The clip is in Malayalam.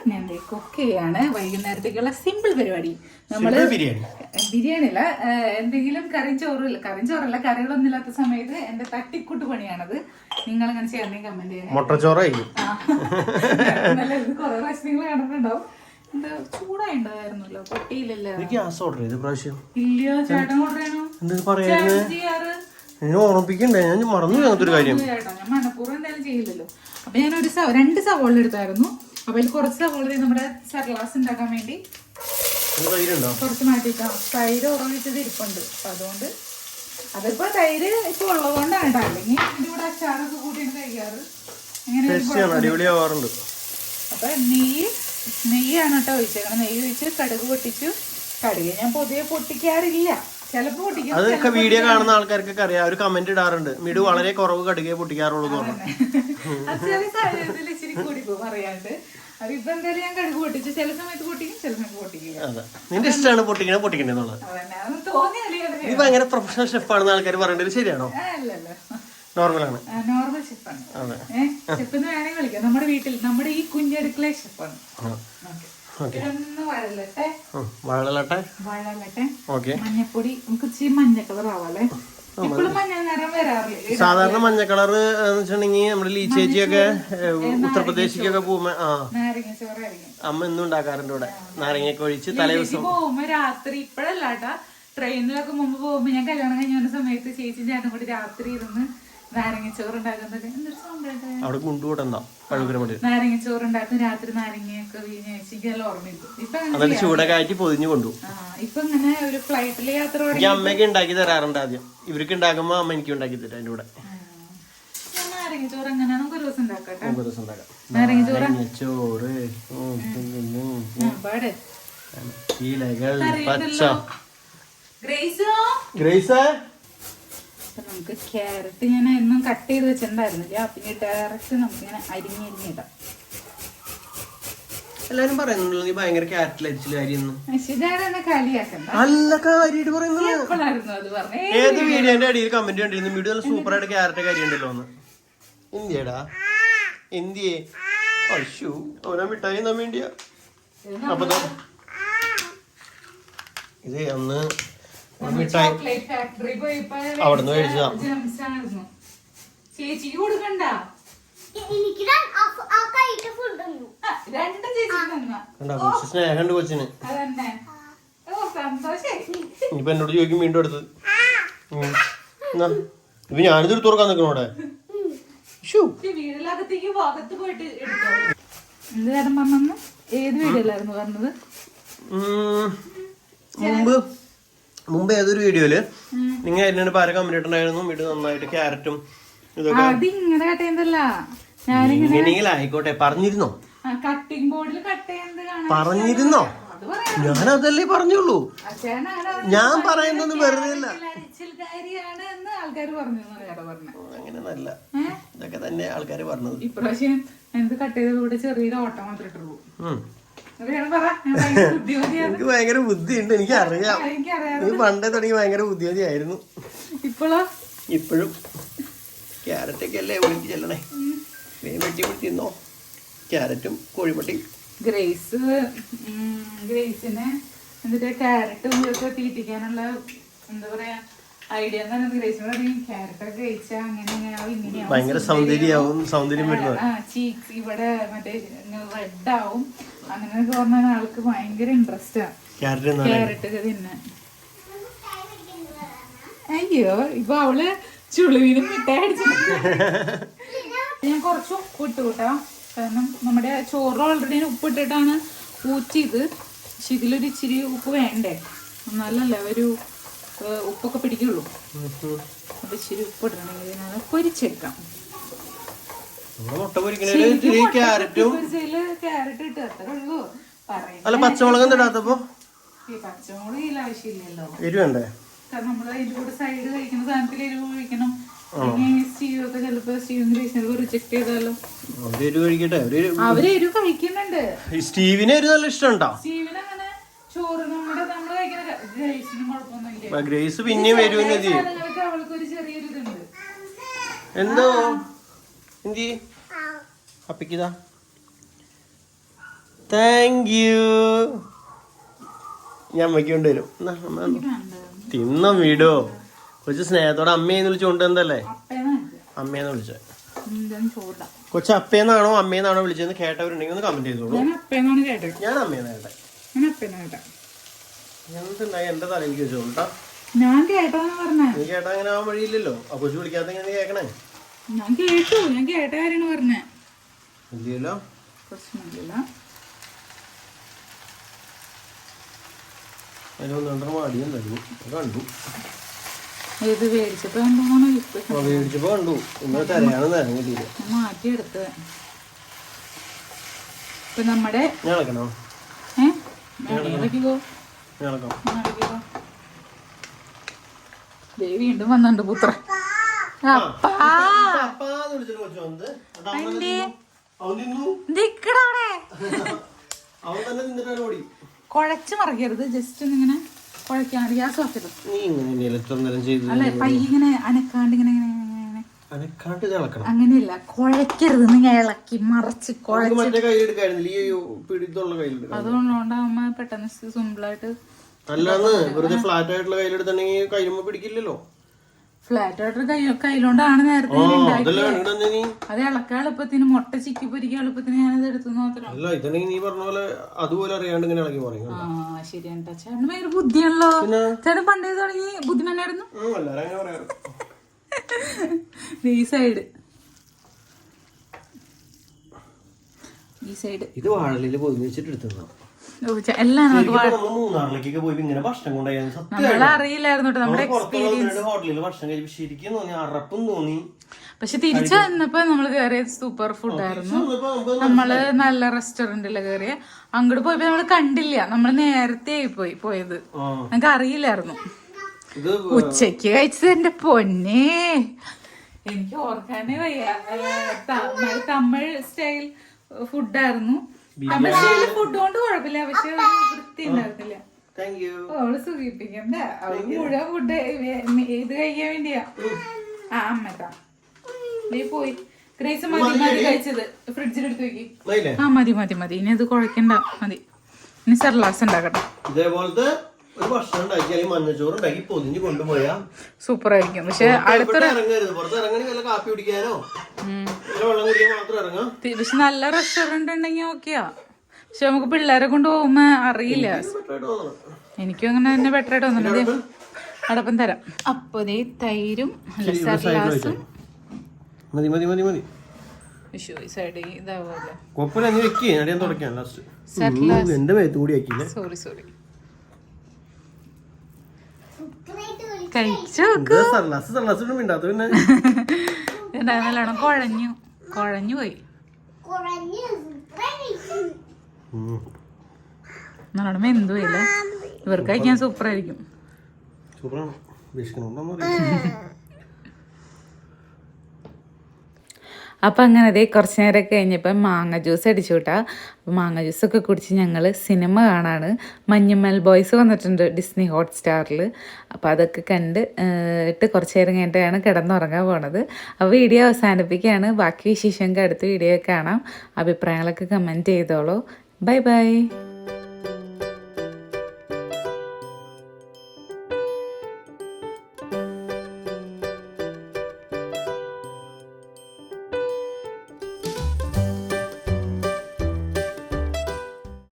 ഞാൻ കുക്ക് ചെയ്യാണ്. വൈകുന്നേരത്തേക്കുള്ള സിമ്പിൾ പരിപാടി. നമ്മള് ബിരിയാണിയില്ല, എന്തെങ്കിലും കറിച്ചോറല്ല കറികളൊന്നും ഇല്ലാത്ത സമയത്ത് എന്റെ തട്ടിക്കൂട്ട് പണിയാണത്. നിങ്ങൾ അങ്ങനെ ചെയ്യാൻ കമന്റ് ചെയ്യാൻ. മുട്ടച്ചോറായിരിക്കും. കുറെ പ്രാവശ്യം നിങ്ങൾ കണ്ടിട്ടുണ്ടാവും. എന്താ ചൂടായിണ്ടായിരുന്നല്ലോ, പൊട്ടിയില്ലല്ലോ. ഗ്യാസ് ഓർഡർ ചെയ്ത് പ്രാവശ്യം ഇല്ല, ചേട്ടൻ ഓർഡർ ചെയ്യണോ? ഓർമ്മിപ്പിക്കണ്ടേ, ഞാൻ മറന്നു അങ്ങനത്തെ കാര്യം. ചേട്ടാ ഞാൻ മനഃപൂർവ്വം എന്തായാലും ചെയ്യില്ലല്ലോ. അപ്പൊ ഞാൻ രണ്ട് സവോള എടുത്തായിരുന്നു. അപ്പൊ അതിൽ കുറച്ച് സവോള നമ്മുടെ സർലാസ് ഉണ്ടാക്കാൻ വേണ്ടി കുറച്ച് മാറ്റിക്കാം. തൈര് ഉറവിച്ചത് ഇരിപ്പുണ്ട്. അപ്പൊ അതുകൊണ്ട് അതിപ്പോ തൈര് ഇപ്പൊ ഉള്ളതുകൊണ്ടാണ് കേട്ടോ. അല്ലെങ്കിൽ ഇതിവിടെ അച്ചാറൊക്കെ കൂട്ടിയാണ് കഴിക്കാറ്. അടിപൊളിയാവാറുണ്ട്. അപ്പൊ നെയ്യാണ് കേട്ടോ ഒഴിച്ചേക്കണം. നെയ്യ് ഒഴിച്ച് കടുക് പൊട്ടിച്ചു. കടുക് ഞാൻ പൊതുവെ പൊട്ടിക്കാറില്ല, ചിലപ്പോ പൊട്ടിക്കും. അതൊക്കെ വീഡിയോ കാണുന്ന ആൾക്കാർക്കൊക്കെ അറിയാം. ഒരു കമന്റ് ഇടാറുണ്ട്, മിടു വളരെ കുറവ് കടുകയെ പൊട്ടിക്കാറുള്ളൂ. അത് ചില സാഹചര്യത്തിൽ ഇച്ചിരി കൂടി പോകും അറിയാണ്ട്. അത് ഇപ്പൊ എന്തായാലും ഞാൻ കടുക് പൊട്ടിച്ചു. ചില സമയത്ത് പൊട്ടിക്കും, ചില സമയത്ത് പൊട്ടിക്കില്ല. നിന്റെ ഇഷ്ടമാണ് പൊട്ടിക്കണെന്നുള്ളത്. നീ ഭയങ്കര പ്രൊഫഷണൽ ഷെഫാണെന്ന് ആൾക്കാർ പറയേണ്ടത് ശരിയാണോ? അല്ലല്ലോ, നോർമലാണ്. നോർമൽ ഷെഫാണ്. ഷെഫ് എന്ന് വേണമെങ്കിൽ വിളിക്കാം. നമ്മുടെ വീട്ടിൽ നമ്മുടെ ഈ കുഞ്ഞടുക്കള ഷെഫാണ്. മഞ്ഞപ്പൊടി നമുക്ക് ഇച്ചിരി മഞ്ഞ കളർ ആവാല്ലേ. ഇപ്പോഴും മഞ്ഞ നിറം വരാറില്ല. സാധാരണ മഞ്ഞ കളർ വെച്ചിട്ടുണ്ടെങ്കിൽ നമ്മുടെ ലീച്ചേച്ചിയൊക്കെ ഉത്തർപ്രദേശിക്കൊക്കെ പോകുമ്പോ നാരങ്ങ ചോറായിരിക്കും അമ്മ എന്നും ഉണ്ടാക്കാറുണ്ട് ഇവിടെ. നാരങ്ങയൊക്കെ ഒഴിച്ച് തലേദിവസം പോകുമ്പോ രാത്രി, ഇപ്പഴല്ലാട്ടാ, ട്രെയിനിലൊക്കെ മുമ്പ് പോകുമ്പോ ഞാൻ കല്യാണം കഴിഞ്ഞ സമയത്ത് ചേച്ചി ചേട്ടൻ കൂടി രാത്രി ഇരുന്ന് നാരങ്ങച്ചോറ് ഉണ്ടാക്കുന്നത്. അവിടെ കൊണ്ടുപോട്ടെന്താ പഴുകുരമടി നാരങ്ങച്ചോറ് ഉണ്ടാക്കുന്ന രാത്രി നാരങ്ങയൊക്കെ വീഞ്ഞ് വെച്ച് നല്ല ഓർമ്മയില്ല. എന്നിട്ട് ചൂടൊക്കെ ആയിട്ട് പൊതിഞ്ഞു കൊണ്ടു. ഇപ്പൊ ഇങ്ങനെ ഒരു ഫ്ലൈറ്റില് യാത്ര അമ്മയ്ക്ക് ഉണ്ടാക്കി തരാറുണ്ട്. ആദ്യം ഇവർക്ക് ഉണ്ടാക്കുമ്പോ അമ്മ എനിക്ക് ഉണ്ടാക്കി തരും. അതിന്റെ കൂടെ നാരങ്ങച്ചോറ് എങ്ങനെ നമുക്ക് ഒരു ദിവസം ഉണ്ടാക്കാം. നാരങ്ങച്ചോറ് ഗ്രേസ്. നമുക്ക് ക്യാരറ്റ് ഞാൻ എന്നും കട്ട് ചെയ്ത് വെച്ചിട്ടുണ്ടായിരുന്നില്ല. പിന്നെ ഡയറക്റ്റ് നമുക്കിങ്ങനെ അരിഞ്ഞിടാം. എല്ലാരും പറയുന്നുണ്ടല്ലോ നീ ഭയങ്കര ക്യാരറ്റ് അരിച്ചില്ല കാര്യമൊന്നും. നല്ല കാര്യമായിട്ട് പറയുന്നത്. ഏത് വീഡിയോന്റെ അടിയിൽ കമന്റ് കണ്ടിരുന്നു, വീഡിയോ നല്ല സൂപ്പർ ആയിട്ട് ക്യാരറ്റ് കാര്യം ഉണ്ടല്ലോ എന്ന്. ഇന്ത്യടാ ഇന്ത്യയെ അശു ഓരോ മിഠായി തന്നാൻ വേണ്ടിയാ. അപ്പൊ ഇത് അന്ന് മിഠായി അവിടെ നിന്ന് മേടിച്ചതാ. ചേച്ചിക്ക് കൊടുക്കണ്ട, സ്നേഹമുണ്ട് കൊച്ചിന്. ഇനിയിപ്പൊ എന്നോട് ചോദിക്കും വീണ്ടും എടുത്തത്. ഇപ്പൊ ഞാനിത് എടുത്തു കൊടുക്കാൻ നിക്കണോടെ. വീടിനകത്തേക്ക് ഭാഗത്ത് പോയിട്ട് എന്ത് കാര്യം പറഞ്ഞു? ഏത് വീഡിയോയിലായിരുന്നു പറഞ്ഞത്? മുമ്പ് ഏതൊരു വീഡിയോയില് നിങ്ങൾ എന്നോട് പാര കമന്റ് ഇട്ടുണ്ടായിരുന്നു, വീട് നന്നായിട്ട് ക്യാരറ്റും ഇതൊക്കെ. ആയിക്കോട്ടെ, പറഞ്ഞിരുന്നോ? കട്ടിംഗ് ബോർഡിൽ കട്ട് ചെയ്യുന്നത് പറഞ്ഞിരുന്നോ? ഞാനതല്ലേ പറഞ്ഞുള്ളൂ. ഞാൻ പറയുന്നത് വെറുതെ അല്ല. അങ്ങനെയൊന്നല്ല, ഇതൊക്കെ തന്നെ ആൾക്കാര് പറഞ്ഞത്. ഇപ്രാവശ്യം എന്ത് കട്ട് ചെയ്തൂടെ ചെറിയൊരു ഓട്ടം മാത്രമേ ഇട്ടുള്ളൂ. എനിക്ക് ഭയങ്കര ബുദ്ധിയുണ്ട്, എനിക്കറിയാം. നീ പണ്ടേ തുടങ്ങി ഭയങ്കര ബുദ്ധിമതിയായിരുന്നു. ഇപ്പോഴും ക്യാരറ്റൊക്കെ അല്ലേ ഒളിക്ക് ചെല്ലണേ. വെട്ടി തിന്നോ ക്യാരറ്റും കോഴിപ്പട്ടിയും. ഗ്രേസിനെ എന്നിട്ട് ക്യാരറ്റും ഇതൊക്കെ തീറ്റിക്കാനുള്ള എന്താ പറയാ ഐഡിയ എന്ന് പറയുന്നത്. ഗ്രേസിനോട് ക്യാരറ്റൊക്കെ കഴിച്ചാൽ അങ്ങനെ ഭയങ്കര സൗന്ദര്യമാവും, സൗന്ദര്യം വരുന്നത്. ചീക്സ് ഇവിടെ മറ്റേ റെഡ് ആവും. അങ്ങനെയൊക്കെ പറഞ്ഞാൽ ആൾക്ക് ഭയങ്കര ഇൻട്രസ്റ്റാ ക്യാരറ്റ് തിന്നാൻ. അയ്യോ, ഇപ്പൊ അവള് ചുളുവിനും മിഠായി അടിച്ചു. ഞാൻ കുറച്ച് ഉപ്പ് ഇട്ട് കൂട്ടാം, കാരണം നമ്മുടെ ചോറ് ഓൾറെഡി ഉപ്പിട്ടിട്ടാണ് ഊറ്റിയത്. പക്ഷെ ഇതിലൊരു ഇച്ചിരി ഉപ്പ് വേണ്ടേ, നല്ലല്ലേ ഒരു ഉപ്പൊക്കെ പിടിക്കുള്ളൂ. അപ്പൊ ഇച്ചിരി ഉപ്പ് ഇടണമെങ്കിൽ ഇതിനകത്ത് പൊരിച്ചെടുക്കാം. ക്യാരറ്റ് ഇട്ട് അത്രേ ഉള്ളൂ. പച്ചമുളക് ഇടാത്തപ്പോ പച്ചമുളക് ഇതിൽ ആവശ്യമില്ലല്ലോ, എരിവ് വേണ്ടേ? കാരണം നമ്മള് അതിന്റെ കൂടെ സൈഡ് കഴിക്കുന്ന സാധനത്തിൽ എരിവ് കഴിക്കണം. സ്റ്റീവ് ഒക്കെ ചിലപ്പോ സ്റ്റീവിന് റിജക്ട് ചെയ്താലോ. അവര് എരിവ് കഴിക്കുന്നുണ്ട്. സ്റ്റീവിന് എരിവ് നല്ല ഇഷ്ടമുണ്ടോ? സ്റ്റീവിന് അങ്ങനെ ചോറ് നമ്മള് കഴിക്കുന്ന ഗ്രേസിനും കുഴപ്പമൊന്നുമില്ല. ഗ്രേസ് പിന്നെയും എരിവ് അവൾക്കൊരു ചെറിയൊരു ഇതുണ്ട്. എന്തോ എന്തി അപ്പിക്കതാ താങ്ക് യു. ഞാൻ അമ്മയ്ക്ക് കൊണ്ടുവരും. തിന്ന വീടോ കൊച്ചു സ്നേഹത്തോടെ അമ്മയെന്ന് വിളിച്ചോണ്ട് എന്തല്ലേ അമ്മയെന്ന് വിളിച്ചേ. കൊച്ചു അപ്പേന്നാണോ അമ്മയെന്നാണോ വിളിച്ചതെന്ന് കേട്ടവരുണ്ടെങ്കിൽ ഒന്ന് കമന്റ് ചെയ്തോളൂ. ഞാൻ അമ്മയെന്ന് കേട്ടെ. എന്തുണ്ടായി എന്റെ തലയിലേക്ക് വെച്ചോളൂ. ഞാൻ കേട്ടോന്ന് പറഞ്ഞേ. നീ കേട്ടാ അങ്ങനെ ആ വഴിയില്ലല്ലോ. ആ കൊച്ചു വിളിക്കാത്ത എങ്ങനെ കേക്കണേ? ഞാൻ കേട്ടു. ഞാൻ കേട്ട കാര്യമാണ് പറഞ്ഞേ. ഇല്ലല്ലോ പ്രശ്നമില്ല. അതിനൊന്നും മടിയും തരുന്നു കണ്ടു. ഇത് മേടിച്ചപ്പോ മേടിച്ചപ്പോ കണ്ടു. ഇന്നലെ തരയാണ് നേരം കിട്ടിയില്ല. മാറ്റിയെടുത്ത് ഇപ്പൊ നമ്മുടെ ഞാളക്കണോ? വീണ്ടും വന്നുണ്ട് പുത്ര. കുഴച്ച് മറിക്കരുത്. ജസ്റ്റ് ഒന്നിങ്ങനെ കുഴക്കാൻ അറിയാം. അല്ലെ പയ്യിങ്ങനെ അനക്കാണ്ട് ഇങ്ങനെ അങ്ങനെയല്ല, കുഴക്കരുത്. നിങ്ങൾ ഇളക്കി മറിച്ച് അതുകൊണ്ടാ അമ്മ പെട്ടെന്ന് സിമ്പിളായിട്ട്. ഫ്ലാറ്റ് ആയിട്ട് കയ്യിലോണ്ടാണ് നേരത്തെ അത് ഇളക്കാൻ എളുപ്പത്തിന്, മുട്ട ചിക്കി പൊരിക്കാൻ എളുപ്പത്തിന് ഞാനത് എടുത്തു മാത്രം. ആ ശരിയാണ്. ചേട്ടന് ഭയങ്കര ബുദ്ധിയാണല്ലോ. ചേട്ടൻ പണ്ടേ തുടങ്ങി ബുദ്ധിമാനായിരുന്നു. ഈ സൈഡ് ഇത് വാഴലില് പൊതിഞ്ഞ് വെച്ചിട്ട് എടുത്തതാ. എല്ലാം മൂന്നാറിലേക്കൊക്കെ പോയി ഇങ്ങനെ ഭക്ഷണം കൊണ്ടുപോയി നമ്മളറിയില്ലായിരുന്നു നമ്മുടെ ഹോട്ടലിൽ ഭക്ഷണം കഴിച്ചു ശരിക്കും തോന്നി, അറപ്പും തോന്നി. പക്ഷെ തിരിച്ചു വന്നപ്പോ നമ്മള് കയറിയ സൂപ്പർ ഫുഡ് ആയിരുന്നു. നമ്മള് നല്ല റെസ്റ്റോറന്റില് കയറിയ. അങ്ങോട്ട് പോയപ്പോ നമ്മള് കണ്ടില്ല. നമ്മള് നേരത്തെ ആയി പോയത്. നമുക്ക് അറിയില്ലായിരുന്നു. ഉച്ചക്ക് കഴിച്ചത് എന്റെ പൊന്നേ, എനിക്ക് ഓർക്കാനേ വയ്യ. തമിഴ് സ്റ്റൈൽ ഫുഡായിരുന്നു. തമിഴ് സ്റ്റൈൽ ഫുഡ് കൊണ്ട് കുഴപ്പമില്ല, പക്ഷെ വൃത്തി ഉണ്ടായിരുന്നില്ല. അവള് സുഖിപ്പിക്കണ്ട. അവള് മുഴുവൻ ഫുഡ് ഇത് കഴിക്കാൻ വേണ്ടിയാ. ആ അമ്മത്താ പോയി. ഗ്രേസ് മതി കഴിച്ചത് ഫ്രിഡ്ജിലെടുത്ത് വെക്കി. ആ മതി മതി മതി. ഇനി അത് കുഴക്കണ്ട, മതി. ഇനി സർലാസ് ഉണ്ടാക്കട്ടെ. സൂപ്പർ ആയിരിക്കും. പക്ഷെ പക്ഷെ നല്ല റെസ്റ്റോറന്റ് ഉണ്ടെങ്കിൽ ഓക്കെയാ. പക്ഷെ നമുക്ക് പിള്ളേരെ കൊണ്ട് പോകുമ്പോ അറിയില്ല. എനിക്കും അങ്ങനെ തന്നെ ബെറ്റർ ആയിട്ട് തോന്നുന്നത്. അടപ്പം തരാം. അപ്പൊ തൈരും സർലാസും സൈഡ് ഇതാവൂല. Sorry sorry. നല്ലോണം കുഴഞ്ഞു പോയി. നല്ലോണം വെന്തു പോയില്ലേ. ഇവർക്ക് കഴിക്കാൻ സൂപ്പർ ആയിരിക്കും. അപ്പം അങ്ങനെ കുറച്ച് നേരമൊക്കെ കഴിഞ്ഞപ്പോൾ മാങ്ങ ജ്യൂസ് അടിച്ചു വിട്ടാ. അപ്പോൾ മാങ്ങ ജ്യൂസൊക്കെ കുടിച്ച് ഞങ്ങൾ സിനിമ കാണാണ്. മഞ്ഞുമ്മൽ ബോയ്സ് വന്നിട്ടുണ്ട് ഡിസ്നി ഹോട്ട്സ്റ്റാറിൽ. അപ്പോൾ അതൊക്കെ കണ്ട് കുറച്ച് നേരം കഴിഞ്ഞിട്ടാണ് കിടന്നുറങ്ങാൻ പോണത്. അപ്പോൾ വീഡിയോ അവസാനിപ്പിക്കുകയാണ്. ബാക്കി വിശേഷങ്ങൾക്ക് അടുത്ത വീഡിയോ കാണാം. അഭിപ്രായങ്ങളൊക്കെ കമൻറ്റ് ചെയ്തോളൂ. Bye bye.